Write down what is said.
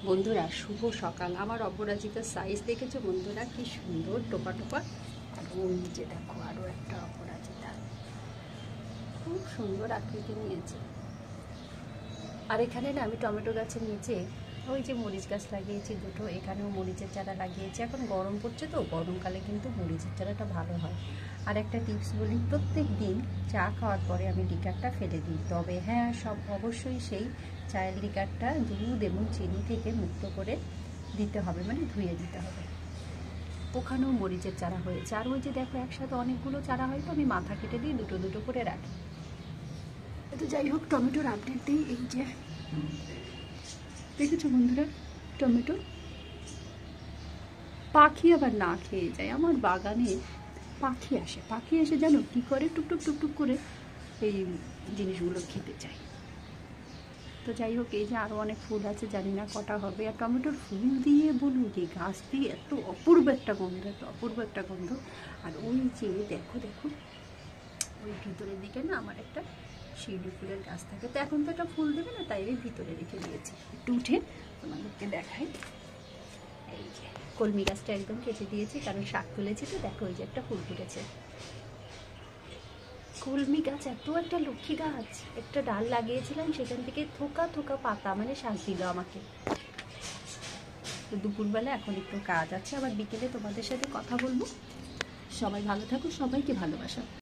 বন্ধুরা শুভ সকাল। আমার অপরাজিতার সাইজ দেখেছো বন্ধুরা, কি সুন্দর টোপা টোপা। আর ওই যে দেখো আরও একটা অপরাজিতা, খুব সুন্দর আকৃতি নিয়েছে। আর এখানে না আমি টমেটো গাছের নিচে ওই যে মরিচ গাছ লাগিয়েছি দুটো, এখানেও মরিচের চারা লাগিয়েছি। এখন গরম পড়ছে তো, গরমকালে কিন্তু মরিচের চারাটা ভালো হয়। আর একটা টিপস বলি, প্রত্যেক দিন চা খাওয়ার পরে আমি লিকারটা ফেলে দিই। তবে হ্যাঁ, সব অবশ্যই সেই চায়ের লিকারটা দুধ এবং চিনি থেকে মুক্ত করে দিতে হবে, মানে ধুয়ে দিতে হবে। ওখানেও মরিচের চারা হয়েছে। আর ওই যে দেখো একসাথে অনেকগুলো চারা হয় তো, আমি মাথা কেটে দিই, দুটো দুটো করে রাখি। তো যাই হোক, টমেটোর আপডেট দিই। এই যে দেখেছো বন্ধুরা, টমেটো পাখি আবার না খেয়ে যায়। আমার বাগানে পাখি এসে জানো কি করে, টুকটুক টুকটুক করে এই জিনিসগুলো খেতে চায়। তো যাই হোক, এই যে আরও অনেক ফুল আছে, জানি না কটা হবে। আর টমেটোর ফুল দিয়ে বলুন কি, গাছ দিয়ে এত অপূর্ব একটা গন্ধ, এত অপূর্ব একটা গন্ধ। আর ওই যে দেখো দেখো, ওই ভিতরের দিকে না আমার একটা শিউলি ফুলের গাছ থাকে। তো এখন তো একটা ফুল দেবে না, তাই আমি ভিতরে রেখে দিয়েছি। একটু উঠে তোমাদেরকে দেখাই। এই যে কলমি গাছটা একদম কেটে দিয়েছি, কারণ শাক তুলেছি। তো দেখো ওই যে একটা ফুল ফুটেছে। কলমি গাছ এত একটা লক্ষ্মী গাছ, একটা ডাল লাগিয়েছিলাম, সেখান থেকে থোকা থোকা পাতা মানে শাক দিল আমাকে। তো দুপুরবেলা এখন একটু কাজ আছে, আবার বিকেলে তোমাদের সাথে কথা বলবো। সবাই ভালো থাকো, সবাইকে ভালোবাসা।